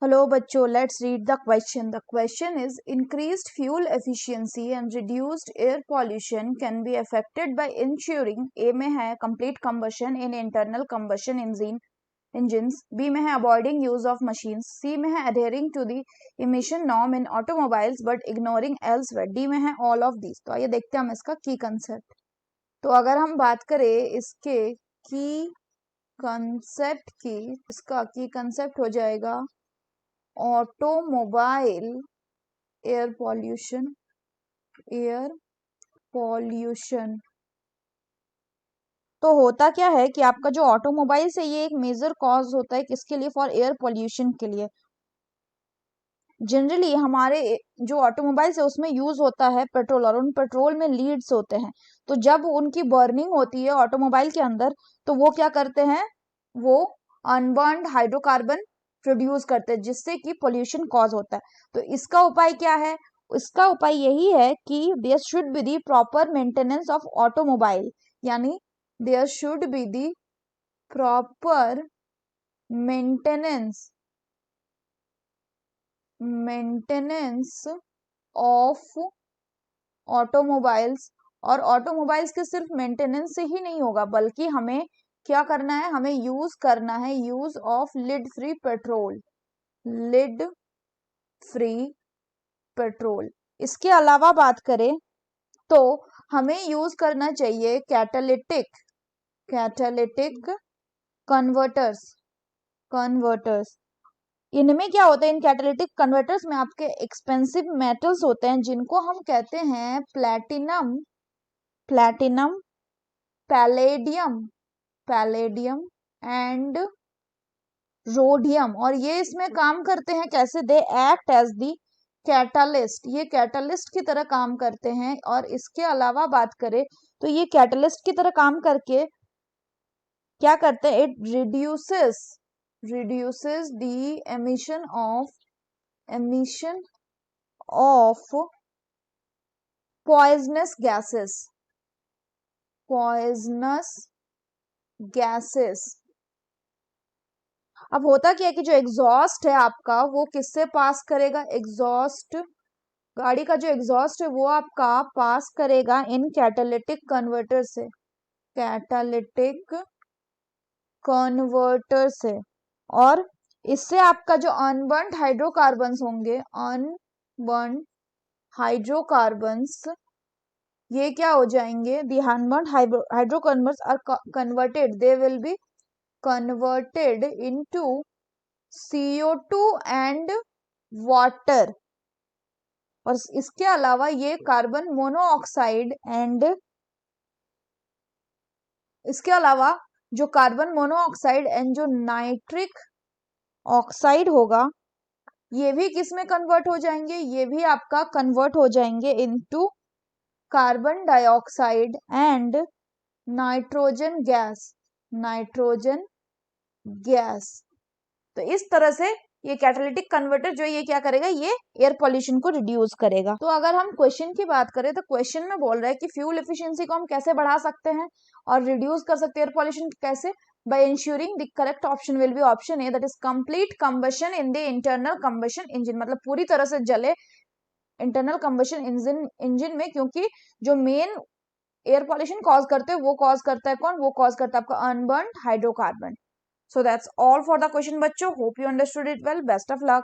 Hello बच्चों, let's read the question. The question is, increased fuel efficiency and reduced air pollution can be affected by ensuring A में है complete combustion in internal combustion engines, B में है avoiding use of machines, C में है adhering to the emission norm in automobiles but ignoring elsewhere, D में है all of these. तो आइए देखते हैं हम इसका की कंसेप्ट. तो अगर हम बात करें इसके की कंसेप्ट की, इसका की कंसेप्ट हो जाएगा ऑटोमोबाइल एयर पॉल्यूशन. तो होता क्या है कि आपका जो ऑटोमोबाइल से ये एक मेजर कॉज होता है किसके लिए? फॉर एयर पॉल्यूशन के लिए. जनरली हमारे जो ऑटोमोबाइल्स है उसमें यूज होता है पेट्रोल, और उन पेट्रोल में लीड्स होते हैं. तो जब उनकी बर्निंग होती है ऑटोमोबाइल के अंदर, तो वो क्या करते हैं? वो अनबर्न्ड हाइड्रोकार्बन प्रोड्यूस करते हैं, जिससे कि पोल्यूशन कॉज होता है. तो इसका उपाय क्या है? इसका उपाय यही है कि there should be the proper maintenance of automobile, यानी there should be the proper maintenance of automobiles. और ऑटोमोबाइल्स के सिर्फ मेंटेनेंस से ही नहीं होगा, बल्कि हमें क्या करना है? हमें यूज करना है use of lead free petrol. इसके अलावा बात करें तो हमें यूज करना चाहिए कैटालिटिक कन्वर्टर्स. इनमें क्या होता है? इन कैटालिटिक कन्वर्टर्स में आपके एक्सपेंसिव मेटल्स होते हैं, जिनको हम कहते हैं प्लैटिनम, पैलेडियम एंड रोडियम. और ये इसमें काम करते हैं कैसे? They act as the catalyst. ये कैटलिस्ट की तरह काम करते हैं. और इसके अलावा बात करें तो ये कैटलिस्ट की तरह काम करके क्या करते हैं? It reduces the emission of poisonous gases. अब होता क्या है कि जो एग्जॉस्ट है आपका, वो किससे पास करेगा? गाड़ी का जो एग्जॉस्ट है वो आपका पास करेगा इन कैटालिटिक कन्वर्टर से. और इससे आपका जो अनबर्न्ड हाइड्रोकार्बन्स होंगे, ये क्या हो जाएंगे? The unburned hydrocarbons are converted, they will be converted into CO2 and water. और इसके अलावा ये कार्बन मोनोऑक्साइड एंड जो नाइट्रिक ऑक्साइड होगा, ये भी किस में कन्वर्ट हो जाएंगे? ये भी आपका कन्वर्ट हो जाएंगे into carbon dioxide and nitrogen gas. तो इस तरह से ये कैटालिटिक कन्वर्टर जो ये क्या करेगा? ये एयर पॉल्यूशन को रिड्यूस करेगा. तो अगर हम क्वेश्चन की बात करें तो क्वेश्चन में बोल रहा है कि फ्यूल एफिशिएंसी को हम कैसे बढ़ा सकते हैं और रिड्यूस कर सकते हैं एयर पॉल्यूशन कैसे? by ensuring the correct option will be option A, that is complete combustion in the internal combustion engine. मतलब पूरी तरह से जले इंटरनल कंबशन इंजन में, क्योंकि जो मेन एयर पॉल्यूशन कॉज करते हैं वो कॉज करता है कौन? वो कॉज करता है आपका unburned hydrocarbon. So that's all for the question बच्चों. Hope you understood it well. Best of luck.